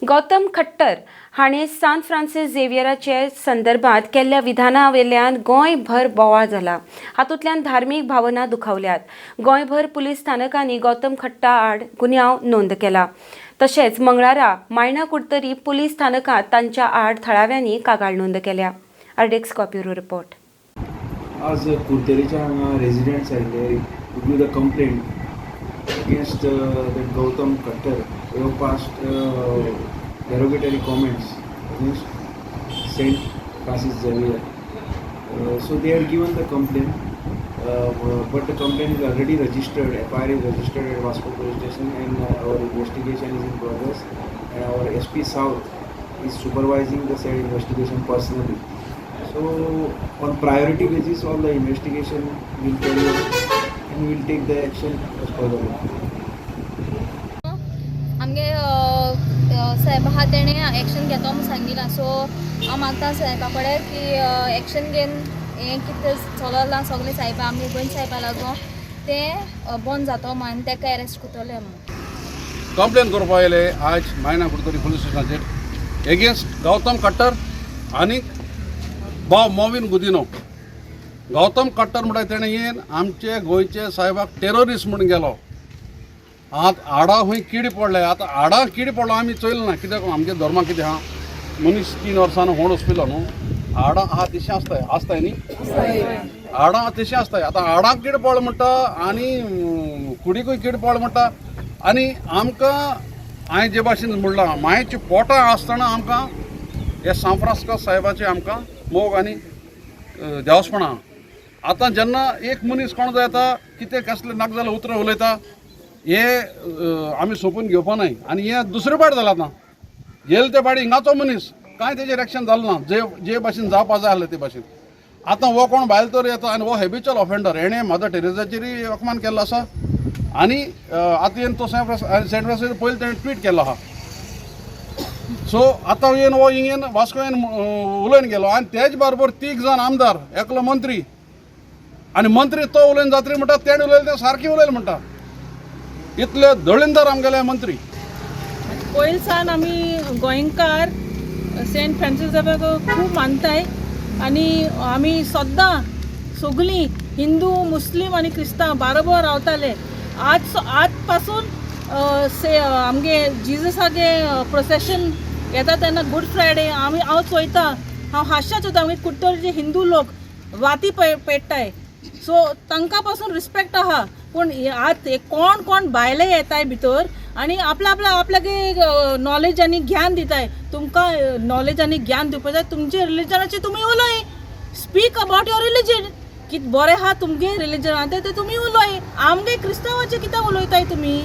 गौतम खट्टर हाणें San Francis झेवियराचे संदर्भात केल्ल्या विधाना वेल्यान गोंयभर बोवाळ जाला। हातूंतल्यान धार्मीक भावना दुखावल्यात। गोंयभर पुलीस स्थानकांनी गौतम खट्टा आड गुन्यांव नोंद केला। तशेंच मंगळारा मायना कुडतरी पुलीस स्थानकांत तांच्या आड थळाव्यांनी कागाळ नोंद केल्या। अर्डेक्स कॉप्युरो रिपोर्ट। आज कुर्तेरीच्या हांगा रेजिडेंट्स आयिल्ले to give the complaint against that Gautam Khattar who passed derogatory comments against Saint Francis Xavier. So they had given the complaint, but the complaint is already registered. FIR is registered at Vasco Police Station, and our investigation is in progress. And our SP South is supervising the said investigation personally. So on priority basis, all the investigation will carry out and we will take the action as per the law. आमगे साहेब हा तेणे action घेतो म्हणून सांगितला। So हांव मागता साहेबा कडेन की एक्शन घेवन हें कितें चललां सगळे साहेबा आमगे गोंय साहेबा लागून तें बंद जातो म्हणून तेका अरेस्ट करतले म्हणून कंप्लेन करपा आयले आज मायना कुडतरी पुलीस स्टेशनाचेर एगेन्स्ट गौतम खट्टर आनी भाव मोविन गुदिनो। गौतम खट्टर म्हणटा तेणें येवन आमचे गोंयचे साहेबाक टेररिस्ट म्हणून गेलो। आडा खंय किडी पडले। आतां आडा किडी पडलो आमी चोयलो ना, कित्याक आमच्या धर्माक कितें आहा, मनीस 3 वर्सान होण वचपिलो न्हू। आडा आहा तशें आसताय न्ही, आडा तशें आसताय। आतां आडाक किड पडलो म्हणटा आनी कुडीकूय किड पडलो म्हणटा आनी आमकां हांवें जे भाशेन म्हणलां मायेची पोटां आसतना आमकां हे सान फ्रांसिस्को साहेबाचे आमकां मोग आनी देवस्पणां। आतां जेन्ना एक मनीस कोण जाता कितें कसलें नाक जाल्यार उतरां उलयता हे आमी सोंपून घेवपा नाय। आनी हें दुसरे फावट जालां आतां येयले ते फाटी हिंगाचो मनीस कांय तेजेर एक्शन जालें ना, जे भाशेन जावपा जाय आसलें ते भाशेन। आतां हो कोण भायल तर येता आनी हो हेबिच्युअल ऑफेंडर, हेणें मदर टेरेसाचेरय अपमान केल्लो आसा आनी आतां येवन तो सेंट फ्रांसीस पयलीं तेणें ट्वीट केल्लो आहा। सो आतां येवन हो हिंगेन वास्को येवन उलयन गेलो आनी तेच बरोबर 3 जाण आमदार, एकलो मंत्री आनी मंत्री तो उलयन जात्री म्हणटा तेणें उलयलें तें सारकें उलयलें म्हणटा। इतले दळिंदर आमगेले मंत्री। पयलींसान आमी गोंयकार सेंट फ्रांसीस झेवियराक खूब मानताय आनी आमी सद्दां सगळीं हिंदू मुस्लीम आनी क्रिस्तांव बरोबर रावताले। आज पासून आमगे जिजसागे प्रोसेशन येता तेन्ना गुड फ्रायडे हांव चोयता, हांव हास्या चोयता आमगे कुडतरीचे हिंदू लोक वाती पेट्टाय। सो तांकां पासून रिस्पेक्ट आहा, पूण आत कोण कोण भायले येताय भितर आनी आपल्यागे नॉलेज आनी ज्ञान दिताय। तुमकां नॉलेज आनी ज्ञान दिवपा जाय, तुमचे रिलिजनाचे तुमी उलय, स्पीक अबाउट युअर रिलिजन, कित बरें आहा तुमगे रिलिजनान ते तुमी उलय। आमगे क्रिस्तांवाचे कित्याक उलयताय तुमी?